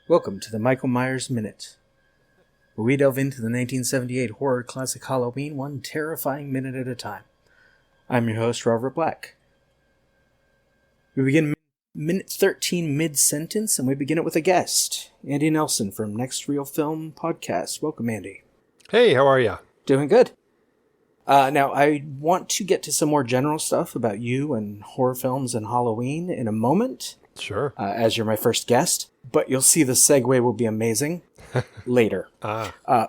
Welcome to the Michael Myers Minute, where we delve into the 1978 horror classic Halloween one terrifying minute at a time. I'm your host, Robert Black. We begin minute 13 mid-sentence, and we begin it with a guest, Andy Nelson from Next Reel Film Podcast. Welcome, Andy. Hey, how are you? Doing good. Now, I want to get to some more general stuff about you and horror films and Halloween in a moment. Sure. As you're my first guest, but you'll see the segue will be amazing later.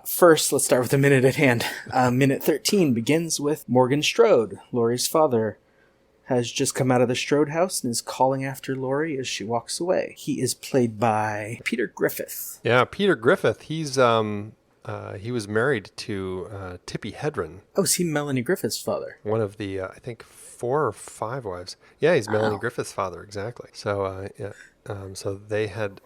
First, let's start with the minute at hand. Minute 13 begins with Morgan Strode, Laurie's father, has just come out of the Strode house and is calling after Laurie as she walks away. He is played by Peter Griffith. Yeah, Peter Griffith. He was married to Tippi Hedren. Oh, is he Melanie Griffith's father? One of the, I think, 4 or 5 wives. Yeah, he's Melanie Griffith's father, exactly. So, so they had,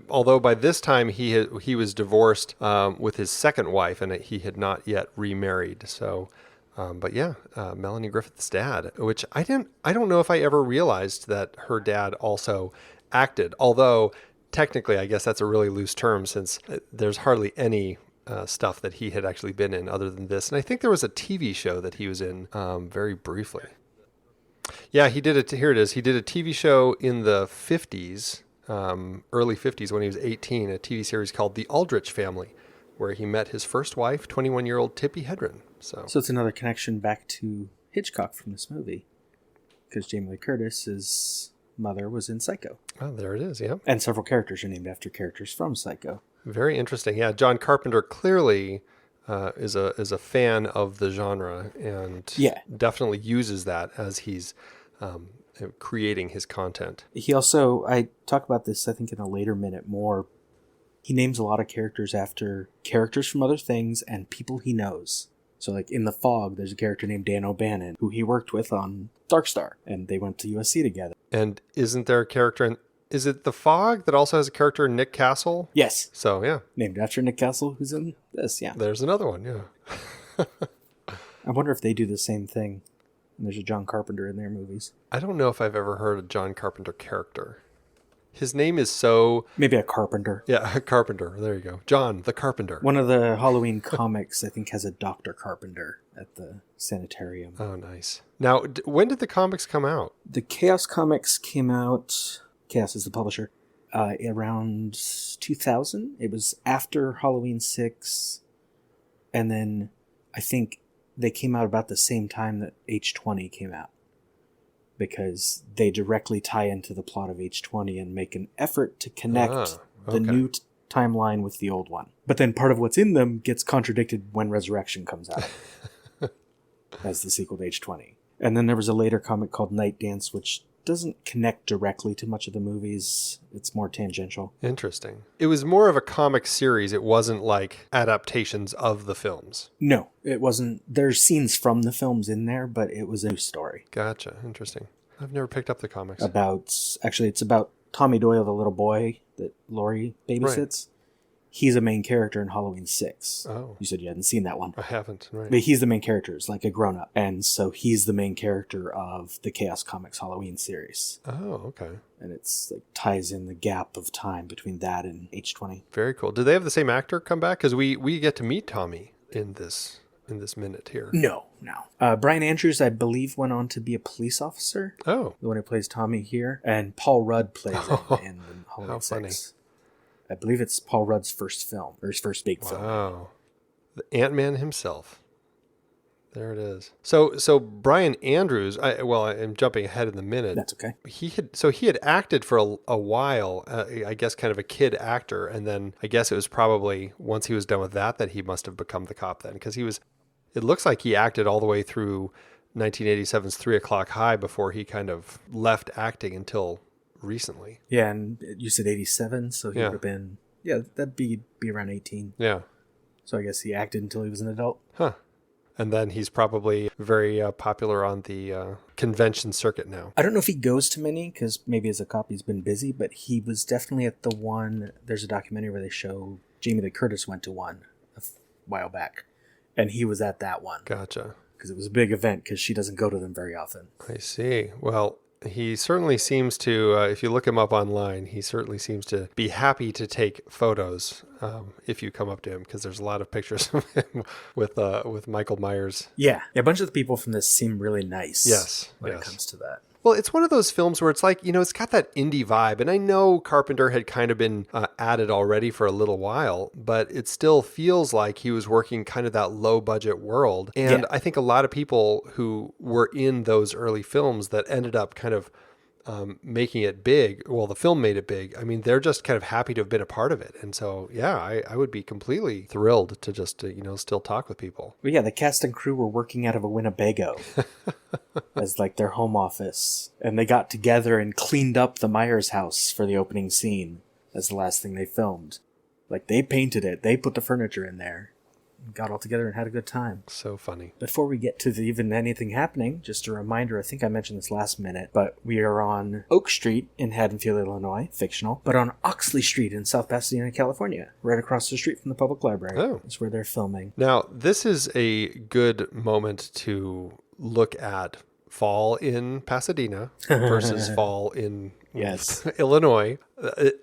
although by this time he was divorced with his second wife, and he had not yet remarried. So, but yeah, Melanie Griffith's dad, which I don't know if I ever realized that her dad also acted, although technically, I guess that's a really loose term since there's hardly any stuff that he had actually been in other than this. And I think there was a TV show that he was in very briefly. Yeah, he did it. Here it is. He did a TV show in the 50s, early 50s when he was 18, a TV series called The Aldrich Family, where he met his first wife, 21-year-old Tippi Hedren. So it's another connection back to Hitchcock from this movie, because Jamie Lee Curtis's mother was in Psycho. Oh, there it is, yeah. And several characters are named after characters from Psycho. Very interesting. Yeah, John Carpenter clearly is a fan of the genre and definitely uses that as he's creating his content. He also, I talk about this, I think, in a later minute more. He names a lot of characters after characters from other things and people he knows. So, like, in The Fog, there's a character named Dan O'Bannon, who he worked with on Dark Star, and they went to USC together. And isn't there a character in... Is it The Fog that also has a character in Nick Castle? Yes. So, yeah. Named after Nick Castle, who's in this, yeah. There's another one, yeah. I wonder if they do the same thing. And there's a John Carpenter in their movies. I don't know if I've ever heard a John Carpenter character. His name is so... Maybe a Carpenter. Yeah, a Carpenter. There you go. John, the Carpenter. One of the Halloween comics, I think, has a Dr. Carpenter at the sanitarium. Oh, nice. Now, when did the comics come out? The Chaos comics came out... Chaos is the publisher. Around 2000. It was after Halloween 6. And then I think they came out about the same time that H20 came out, because they directly tie into the plot of H20 and make an effort to connect the new timeline with the old one. But then part of what's in them gets contradicted when Resurrection comes out as the sequel to H20. And then there was a later comic called Night Dance, which doesn't connect directly to much of the movies. It's more tangential. Interesting. It was more of a comic series. It wasn't like adaptations of the films. No, it wasn't. There's scenes from the films in there, but it was a new story. Gotcha. Interesting. I've never picked up the comics. It's about Tommy Doyle, the little boy that Laurie babysits. Right. He's a main character in Halloween 6. Oh. You said you hadn't seen that one. I haven't, right. But he's the main character. It's like a grown-up. And so he's the main character of the Chaos Comics Halloween series. Oh, okay. And it's like ties in the gap of time between that and H20. Very cool. Did they have the same actor come back? Because we get to meet Tommy in this minute here. No. Brian Andrews, I believe, went on to be a police officer. Oh. The one who plays Tommy here. And Paul Rudd plays him in Halloween 6. Funny. I believe it's Paul Rudd's first film, or his first big film. Wow. The Ant-Man himself. There it is. So Brian Andrews, I'm jumping ahead in the minute. That's okay. He had acted for a while, I guess kind of a kid actor, and then I guess it was probably once he was done with that he must have become the cop then, because it looks like he acted all the way through 1987's 3 O'Clock High before he kind of left acting until recently. Yeah, and you said 87, so he would have been, that'd be around 18. Yeah. So I guess he acted until he was an adult. Huh. And then he's probably very popular on the convention circuit now. I don't know if he goes to many, because maybe as a cop he's been busy, but he was definitely at the one. There's a documentary where they show Jamie Lee Curtis went to one a while back, and he was at that one. Gotcha. Because it was a big event, because she doesn't go to them very often. I see. Well, He certainly seems to, if you look him up online, he certainly seems to be happy to take photos if you come up to him, because there's a lot of pictures of him with Michael Myers. Yeah. A bunch of the people from this seem really nice. Yes. When it comes to that. Well, it's one of those films where it's like, it's got that indie vibe. And I know Carpenter had kind of been at it already for a little while, but it still feels like he was working kind of that low budget world. And I think a lot of people who were in those early films that ended up kind of making it big, well, the film made it big. I mean, they're just kind of happy to have been a part of it. And so, I would be completely thrilled to just, still talk with people. Well, yeah, the cast and crew were working out of a Winnebago as like their home office. And they got together and cleaned up the Myers house for the opening scene as the last thing they filmed. Like, they painted it. They put the furniture in there. Got all together and had a good time. So funny. Before we get to even anything happening, just a reminder, I think I mentioned this last minute, but we are on Oak Street in Haddonfield, Illinois, fictional, but on Oxley Street in South Pasadena, California, right across the street from the public library. Oh. That's where they're filming. Now, this is a good moment to look at fall in Pasadena versus fall in Illinois.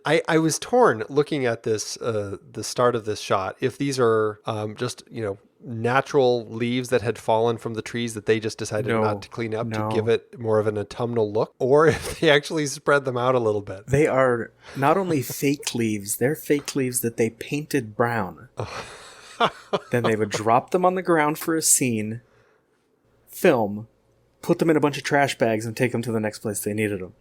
I was torn looking at this, the start of this shot, if these are just, natural leaves that had fallen from the trees that they just decided not to clean up to give it more of an autumnal look, or if they actually spread them out a little bit. They are not only fake leaves, they're fake leaves that they painted brown. Then they would drop them on the ground for a scene, film, put them in a bunch of trash bags, and take them to the next place they needed them.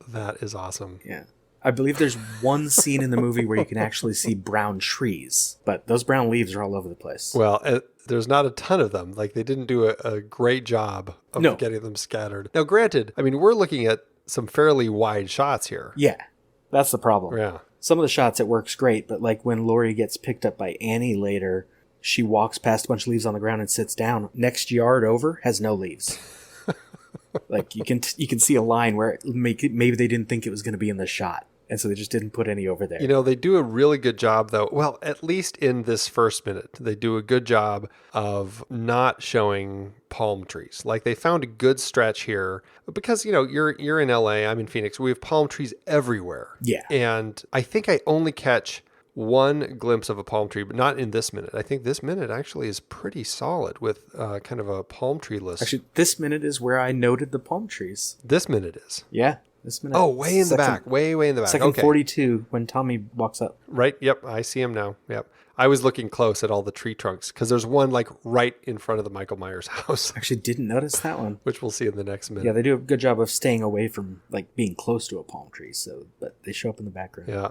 That is awesome. Yeah. I believe there's one scene in the movie where you can actually see brown trees, but those brown leaves are all over the place. Well, there's not a ton of them. Like, they didn't do a great job of getting them scattered. Now, granted, I mean, we're looking at some fairly wide shots here. Yeah, that's the problem. Yeah. Some of the shots, it works great, but like when Laurie gets picked up by Annie later, she walks past a bunch of leaves on the ground and sits down. Next yard over has no leaves. Like, you can see a line where maybe they didn't think it was going to be in the shot, and so they just didn't put any over there. They do a really good job, though. Well, at least in this first minute, they do a good job of not showing palm trees. Like, they found a good stretch here because, you're in LA, I'm in Phoenix. We have palm trees everywhere. Yeah. And I think I only catch one glimpse of a palm tree, but not in this minute. I think this minute actually is pretty solid with kind of a palm tree list. Actually, this minute is where I noted the palm trees. This minute is. Yeah, this minute. Oh, way in the back. Way in the back. Second 42 when Tommy walks up. Right. Yep. I see him now. Yep. I was looking close at all the tree trunks because there's one like right in front of the Michael Myers house. Actually, didn't notice that one. Which we'll see in the next minute. Yeah, they do a good job of staying away from like being close to a palm tree. But they show up in the background. Yeah.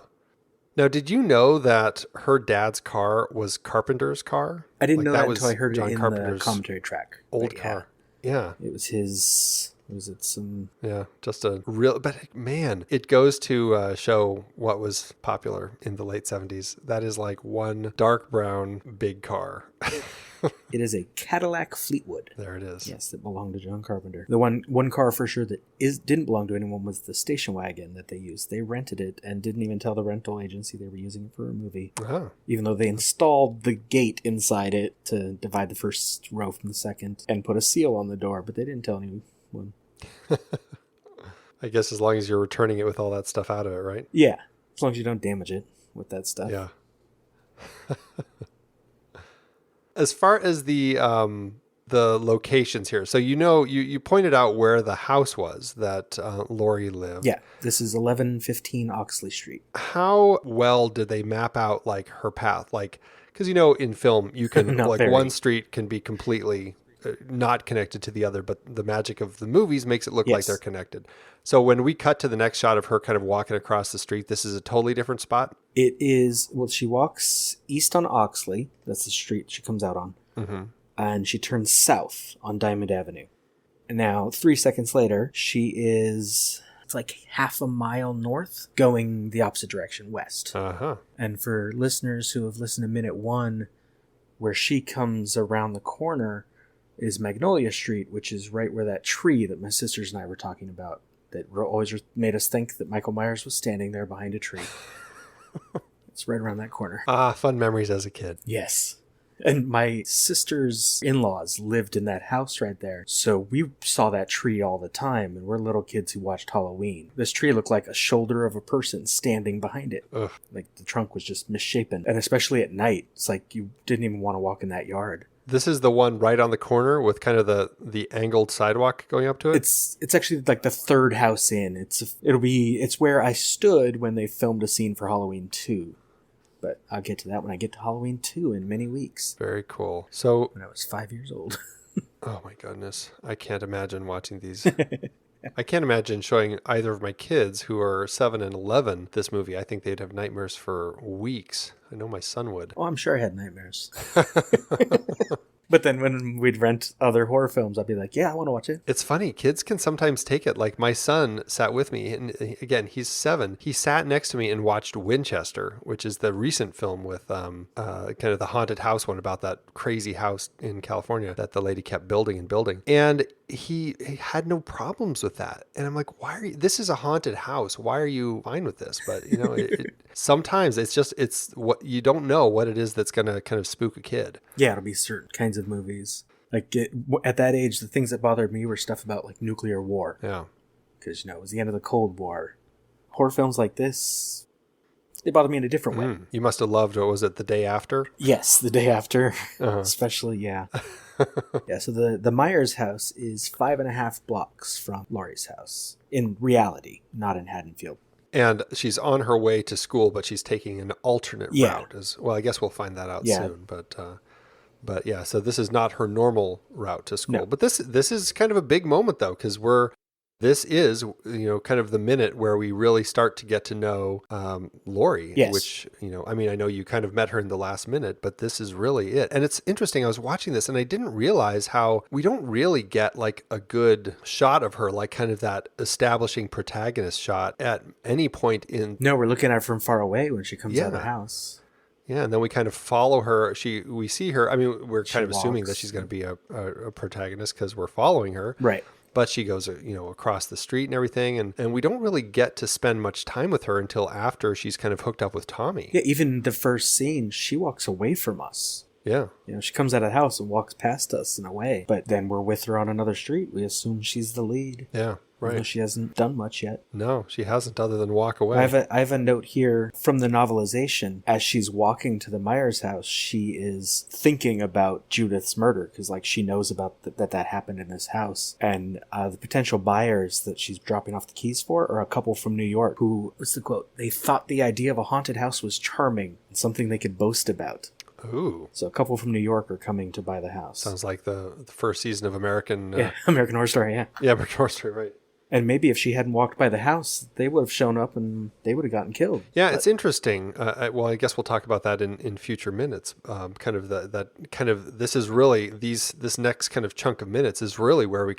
Now, did you know that her dad's car was Carpenter's car? I didn't know that until I heard John it in Carpenter's the commentary track. Old car. Yeah. It was his... Was it some... Yeah, just a real... But, man, it goes to show what was popular in the late 70s. That is like one dark brown big car. It is a Cadillac Fleetwood. There it is. Yes, that belonged to John Carpenter. The one car for sure that didn't belong to anyone was the station wagon that they used. They rented it and didn't even tell the rental agency they were using it for a movie. Oh. Even though they installed the gate inside it to divide the first row from the second and put a seal on the door, but they didn't tell anyone. I guess as long as you're returning it with all that stuff out of it, right? Yeah, as long as you don't damage it with that stuff. Yeah. As far as the locations here, so you pointed out where the house was that Laurie lived. Yeah, this is 1115 Oxley Street. How well did they map out like her path? Like, because in film you can like one street can be completely not connected to the other, but the magic of the movies makes it look like they're connected. So when we cut to the next shot of her kind of walking across the street, this is a totally different spot? It is, well, she walks east on Oxley. That's the street she comes out on. Mm-hmm. And she turns south on Diamond Avenue. And now, 3 seconds later, she is... It's like half a mile north, going the opposite direction, west. Uh-huh. And for listeners who have listened to Minute 1, where she comes around the corner is Magnolia Street, which is right where that tree that my sisters and I were talking about that always made us think that Michael Myers was standing there behind a tree. It's right around that corner. Ah, fun memories as a kid. Yes. And my sister's in-laws lived in that house right there. So we saw that tree all the time, and we're little kids who watched Halloween. This tree looked like a shoulder of a person standing behind it. Ugh. Like the trunk was just misshapen. And especially at night, it's like you didn't even want to walk in that yard. This is the one right on the corner with kind of the angled sidewalk going up to it? It's actually like the third house in. It's where I stood when they filmed a scene for Halloween 2. But I'll get to that when I get to Halloween 2 in many weeks. Very cool. So when I was 5 years old. Oh my goodness. I can't imagine watching these. I can't imagine showing either of my kids who are 7 and 11 this movie. I think they'd have nightmares for weeks. I know my son would. Oh, I'm sure I had nightmares. But then when we'd rent other horror films, I'd be like, yeah, I want to watch it. It's funny. Kids can sometimes take it. Like my son sat with me, and again, he's 7. He sat next to me and watched Winchester, which is the recent film with kind of the haunted house one about that crazy house in California that the lady kept building and building. And he had no problems with that. And I'm like, why are you, this is a haunted house. Why are you fine with this? But you know, sometimes it's what you don't know what it is that's going to kind of spook a kid. Yeah, it'll be certain kinds of movies. Like at that age, the things that bothered me were stuff about like nuclear war. Yeah. Because, you know, it was the end of the Cold War. Horror films like this, they bother me in a different way. You must have loved, what was it, The Day After? Yes, The Day After. Especially, yeah. Yeah, so the Myers house is 5.5 blocks from Laurie's house. In reality, not in Haddonfield. And she's on her way to school, but she's taking an alternate route. Well, I guess we'll find that out soon. But yeah, so this is not her normal route to school. No. But this is kind of a big moment, though, because this is, you know, kind of the minute where we really start to get to know Laurie, which, you know, I mean, I know you kind of met her in the last minute, but this is really it. And it's interesting. I was watching this and I didn't realize how we don't really get like a good shot of her, like kind of that establishing protagonist shot at any point in. No, we're looking at her from far away when she comes out of the house. Yeah, and then we kind of follow her. We see her. I mean, we're kind of assuming that she's going to be a protagonist because we're following her. Right. But she goes, you know, across the street and everything. And we don't really get to spend much time with her until after she's kind of hooked up with Tommy. Yeah, even the first scene, she walks away from us. Yeah. You know, she comes out of the house and walks past us in a way. But then we're with her on another street. We assume she's the lead. Yeah, right. Even though she hasn't done much yet. No, she hasn't, other than walk away. I have a note here from the novelization. As she's walking to the Myers house, she is thinking about Judith's murder. Because, like, she knows about that happened in this house. And the potential buyers that she's dropping off the keys for are a couple from New York who, what's the quote? They thought the idea of a haunted house was charming and something they could boast about. Ooh. So a couple from New York are coming to buy the house. Sounds like the first season of American... American Horror Story, yeah. Yeah, American Horror Story, right. And maybe if she hadn't walked by the house, they would have shown up and they would have gotten killed. Yeah, it's interesting. Well, I guess we'll talk about that in future minutes. This is really this next kind of chunk of minutes is really where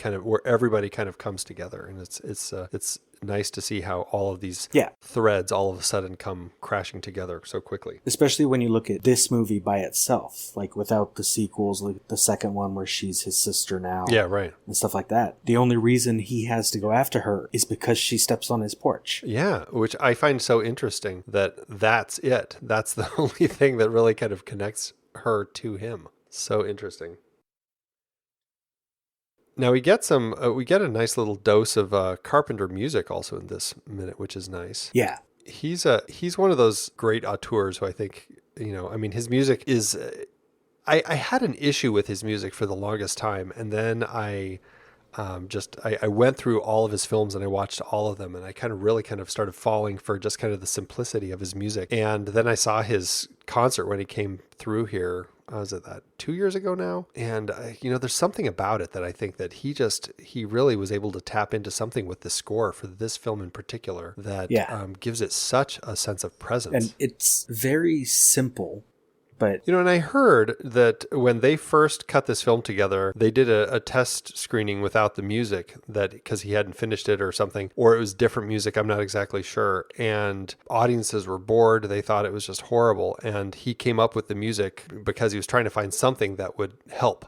everybody kind of comes together, and it's nice to see how all of these threads all of a sudden come crashing together so quickly. Especially when you look at this movie by itself, like without the sequels, like the second one where she's his sister now. Yeah, right. And stuff like that. The only reason he has to go after her is because she steps on his porch. Yeah, which I find so interesting that's it. That's the only thing that really kind of connects her to him. So interesting. Now we get a nice little dose of Carpenter music also in this minute, which is nice. Yeah. He's one of those great auteurs who I think, you know, I mean, his music is, I had an issue with his music for the longest time. And then I went through all of his films and I watched all of them, and I really started falling for just kind of the simplicity of his music. And then I saw his concert when he came through here. Was it that 2 years ago now? And, you know, there's something about it that I think that he really was able to tap into something with the score for this film in particular that gives it such a sense of presence. And it's very simple. But, you know, and I heard that when they first cut this film together, they did a test screening without the music, that because he hadn't finished it or something, or it was different music. I'm not exactly sure. And audiences were bored. They thought it was just horrible. And he came up with the music because he was trying to find something that would help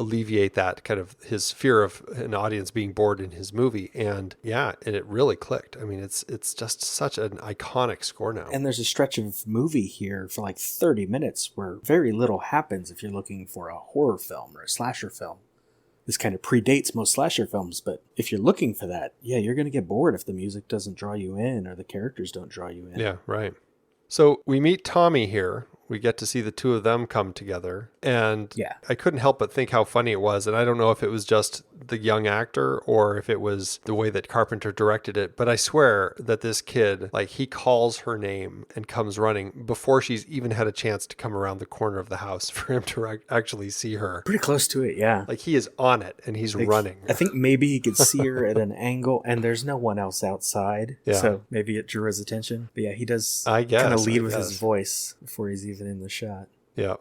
alleviate that kind of his fear of an audience being bored in his movie. And yeah, and it really clicked. I mean, it's just such an iconic score now. And there's a stretch of movie here for like 30 minutes where very little happens if you're looking for a horror film or a slasher film. This kind of predates most slasher films, but if you're looking for that, yeah, you're going to get bored if the music doesn't draw you in or the characters don't draw you in. Yeah, right. So we meet Tommy here. We get to see the two of them come together. And yeah. I couldn't help but think how funny it was. And I don't know if it was just the young actor or if it was the way that Carpenter directed it. But I swear that this kid, like, he calls her name and comes running before she's even had a chance to come around the corner of the house for him to actually see her. Pretty close to it, yeah. Like, he is on it and he's running. I think maybe he could see her at an angle and there's no one else outside. Yeah. So maybe it drew his attention. But yeah, he does kind of lead with his voice before he's even in the shot. Yeah.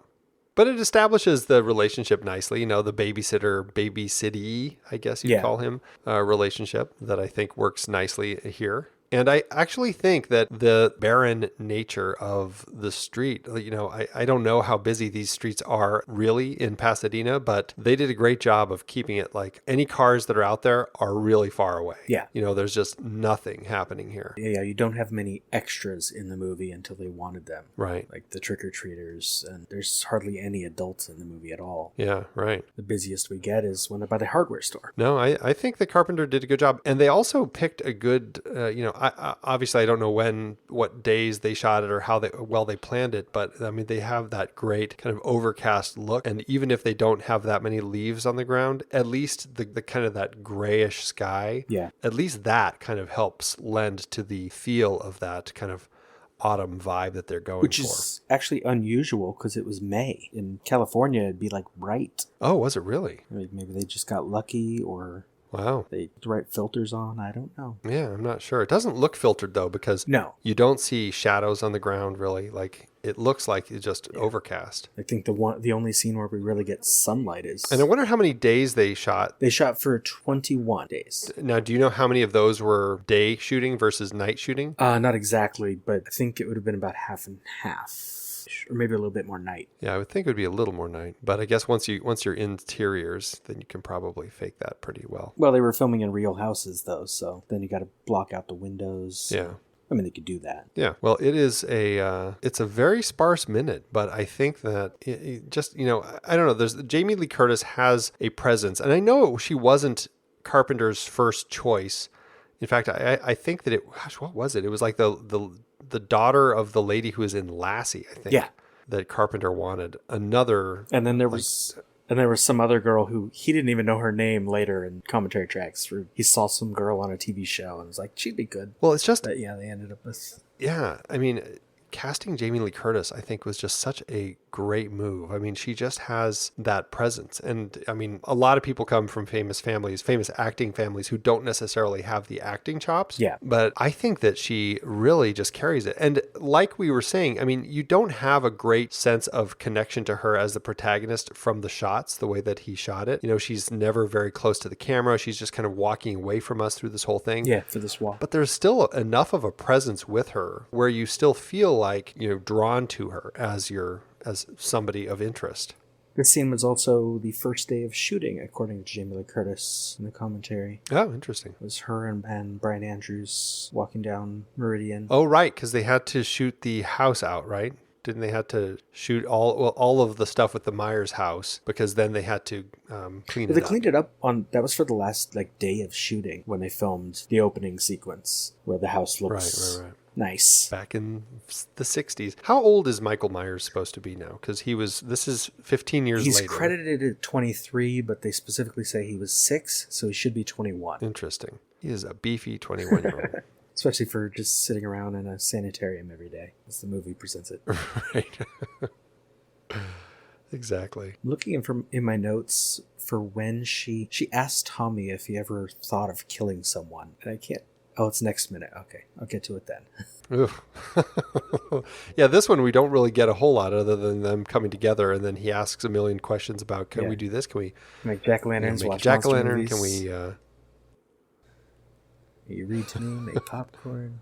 But it establishes the relationship nicely, you know, the babysitty, I guess you'd call him, relationship that I think works nicely here. And I actually think that the barren nature of the street, you know, I don't know how busy these streets are really in Pasadena, but they did a great job of keeping it like any cars that are out there are really far away. Yeah. You know, there's just nothing happening here. Yeah, you don't have many extras in the movie until they wanted them. Right. Like the trick-or-treaters, and there's hardly any adults in the movie at all. Yeah, right. The busiest we get is when they're by the hardware store. No, I think the Carpenter did a good job. And they also picked a good, you know, obviously I don't know what days they shot it or how well they planned it, but I mean, they have that great kind of overcast look. And even if they don't have that many leaves on the ground, at least the kind of that grayish sky, at least that kind of helps lend to the feel of that kind of autumn vibe that they're going Which for. Which is actually unusual because it was May. In California, it'd be like bright. Oh, was it really? Maybe they just got lucky or... Wow. They put the right filters on. I don't know. Yeah, I'm not sure. It doesn't look filtered though, because you don't see shadows on the ground really. Like it looks like it's just overcast. I think the only scene where we really get sunlight is. And I wonder how many days they shot. They shot for 21 days. Now, do you know how many of those were day shooting versus night shooting? Not exactly, but I think it would have been about half and half. Or maybe a little bit more night. Yeah, I would think it would be a little more night. But I guess once you're interiors, then you can probably fake that pretty well. Well, they were filming in real houses, though, so then you got to block out the windows. Yeah. I mean, they could do that. Yeah. Well, it's a very sparse minute, but I think that it just, you know, I don't know. Jamie Lee Curtis has a presence, and I know she wasn't Carpenter's first choice. In fact, I think that what was it? It was like the daughter of the lady who was in Lassie, I think. Yeah. That Carpenter wanted another. And then there was some other girl who he didn't even know her name later in commentary tracks. Where he saw some girl on a TV show and was like, she'd be good. Well, it's just. But yeah, they ended up with. Yeah, I mean, casting Jamie Lee Curtis, I think, was just such a great move. I mean, she just has that presence. And I mean, a lot of people come from famous acting families who don't necessarily have the acting chops. Yeah. But I think that she really just carries it. And like we were saying, I mean, you don't have a great sense of connection to her as the protagonist from the shots, the way that he shot it. You know, she's never very close to the camera. She's just kind of walking away from us through this whole thing. Yeah, for this walk. But there's still enough of a presence with her where you still feel like, you know, drawn to her as somebody of interest. This scene was also the first day of shooting, according to Jamie Lee Curtis in the commentary. Oh, interesting. It was her and Brian Andrews walking down Meridian. Oh, right, because they had to shoot the house out, right? Didn't they have to shoot all of the stuff with the Myers house because then they had to clean it up? They cleaned it up that was for the last day of shooting when they filmed the opening sequence where the house looks right. Nice. Back in the 60s. How old is Michael Myers supposed to be now? Because this is 15 years later. He's credited at 23, but they specifically say he was 6, so he should be 21. Interesting. He is a beefy 21-year-old. Especially for just sitting around in a sanitarium every day, as the movie presents it. Right. Exactly. Looking in my notes for when she asked Tommy if he ever thought of killing someone, and I can't. Oh, it's next minute. Okay, I'll get to it then. Yeah, this one we don't really get a whole lot other than them coming together, and then he asks a million questions about, can we do this? Can we make jack-o'-lanterns? Make watch jack-o'-lantern? monster movies? Can we... You read to me, make popcorn.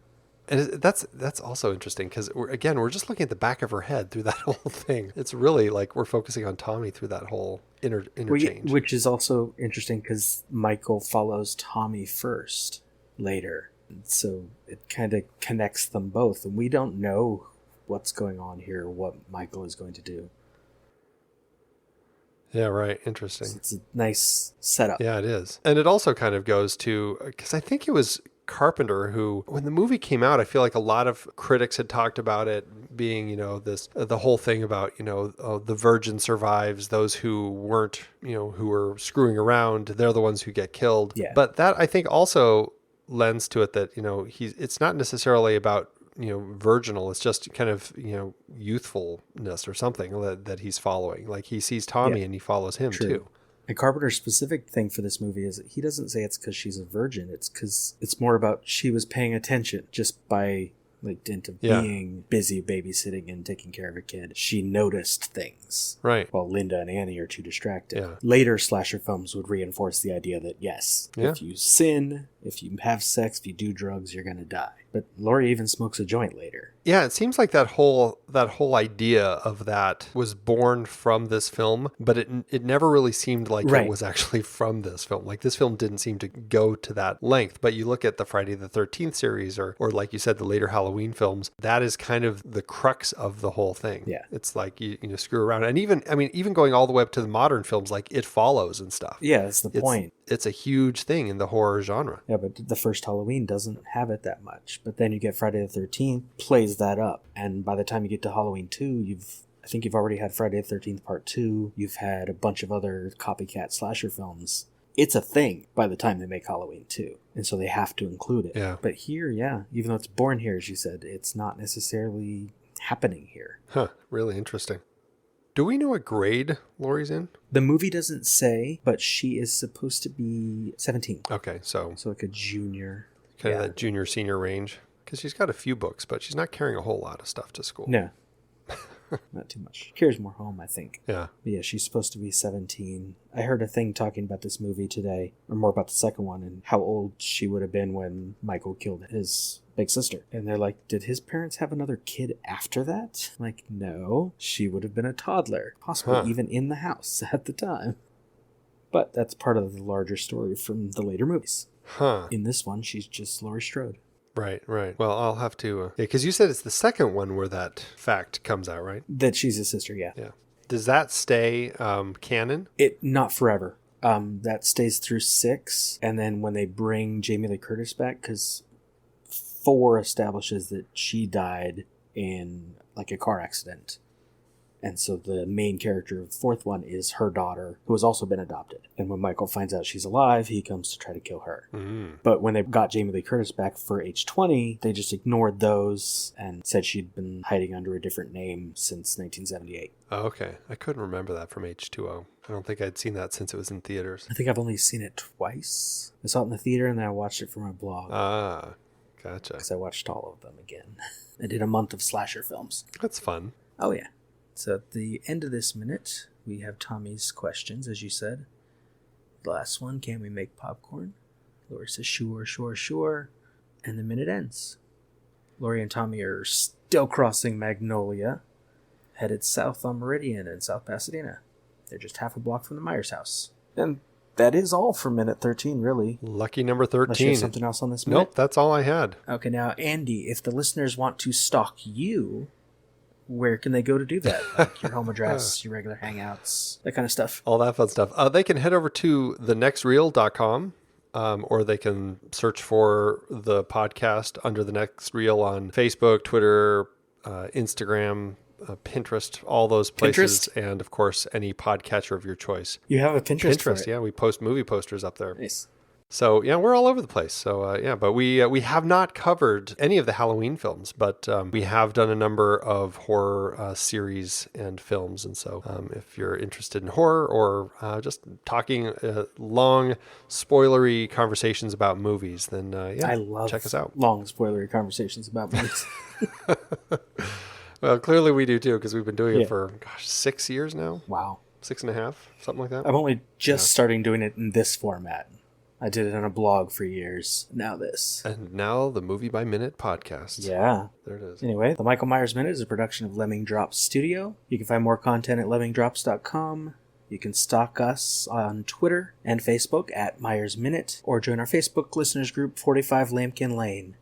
And that's also interesting because we're just looking at the back of her head through that whole thing. It's really like we're focusing on Tommy through that whole interchange. Which is also interesting because Michael follows Tommy first later. So it kind of connects them both. And we don't know what's going on here, what Michael is going to do. Yeah, right. Interesting. So it's a nice setup. Yeah, it is. And it also kind of goes to, because I think it was Carpenter who, when the movie came out, I feel like a lot of critics had talked about it being, the whole thing about, the virgin survives, those who weren't, who were screwing around, they're the ones who get killed. Yeah. But that I think also lends to it that, it's not necessarily about, virginal. It's just kind of, youthfulness or something that he's following. Like he sees Tommy and he follows him too. And Carpenter's specific thing for this movie is that he doesn't say it's because she's a virgin. It's because it's more about she was paying attention just by dint of being busy babysitting and taking care of a kid. She noticed things. Right. While Linda and Annie are too distracted. Yeah. Later slasher films would reinforce the idea that yes, if you sin, if you have sex, if you do drugs, you're going to die. But Laurie even smokes a joint later. Yeah, it seems like that whole idea of that was born from this film, but it never really seemed like it was actually from this film. Like this film didn't seem to go to that length. But you look at the Friday the 13th series or like you said, the later Halloween films, that is kind of the crux of the whole thing. Yeah. It's like you screw around. And even going all the way up to the modern films like It Follows and stuff. Yeah, that's the point. It's a huge thing in the horror genre. Yeah, but the first Halloween doesn't have it that much. But then you get Friday the 13th, plays that up. And by the time you get to Halloween 2, I think you've already had Friday the 13th Part 2. You've had a bunch of other copycat slasher films. It's a thing by the time they make Halloween 2. And so they have to include it. Yeah. But here, even though it's born here, as you said, it's not necessarily happening here. Huh, really interesting. Do we know what grade Laurie's in? The movie doesn't say, but she is supposed to be 17. Okay, so like a junior. Kind of that junior, senior range. Because she's got a few books, but she's not carrying a whole lot of stuff to school. No. Not too much. She carries more home, I think. Yeah. But yeah, she's supposed to be 17. I heard a thing talking about this movie today, or more about the second one, and how old she would have been when Michael killed his big sister. And they're like, did his parents have another kid after that? I'm like, no. She would have been a toddler, possibly even in the house at the time. But that's part of the larger story from the later movies. Huh. In this one, she's just Laurie Strode. Right. Well, I'll have to... because you said it's the second one where that fact comes out, right? That she's his sister, yeah. Yeah. Does that stay canon? Not forever. That stays through 6, and then when they bring Jamie Lee Curtis back, because 4 establishes that she died in a car accident. And so the main character of the 4th one is her daughter, who has also been adopted. And when Michael finds out she's alive, he comes to try to kill her. Mm. But when they got Jamie Lee Curtis back for H20, they just ignored those and said she'd been hiding under a different name since 1978. Oh, okay. I couldn't remember that from H2O. I don't think I'd seen that since it was in theaters. I think I've only seen it twice. I saw it in the theater and then I watched it for my blog. Ah, gotcha. Because I watched all of them again. I did a month of slasher films. That's fun. Oh, yeah. So at the end of this minute, we have Tommy's questions, as you said. The last one, can we make popcorn? Laurie says, sure, sure, sure. And the minute ends. Laurie and Tommy are still crossing Magnolia, headed south on Meridian in South Pasadena. They're just half a block from the Myers house. And that is all for minute 13, really. Lucky number 13. Unless you have something else on this minute? Nope, that's all I had. Okay, now, Andy, if the listeners want to stalk you, where can they go to do that? Like your home address, your regular hangouts, that kind of stuff. All that fun stuff. They can head over to thenextreel.com, or they can search for the podcast under The Next Reel on Facebook, Twitter, Instagram, Pinterest, all those places. Pinterest? And, of course, any podcatcher of your choice. You have a Pinterest for it. Yeah. We post movie posters up there. Nice. So, yeah, we're all over the place. So, but we have not covered any of the Halloween films, but we have done a number of horror series and films. And so if you're interested in horror or just talking long, spoilery conversations about movies, then, I love check us out. Long, spoilery conversations about movies. Well, clearly we do, too, because we've been doing it for, 6 years now. Wow. 6.5, something like that. I'm only just starting doing it in this format. I did it on a blog for years. Now this. And now the Movie by Minute podcast. Yeah. There it is. Anyway, the Michael Myers Minute is a production of Lemming Drops Studio. You can find more content at lemmingdrops.com. You can stalk us on Twitter and Facebook at Myers Minute, or join our Facebook listeners group 45 Lambkin Lane.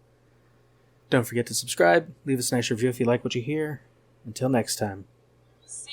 Don't forget to subscribe, leave us a nice review if you like what you hear. Until next time. See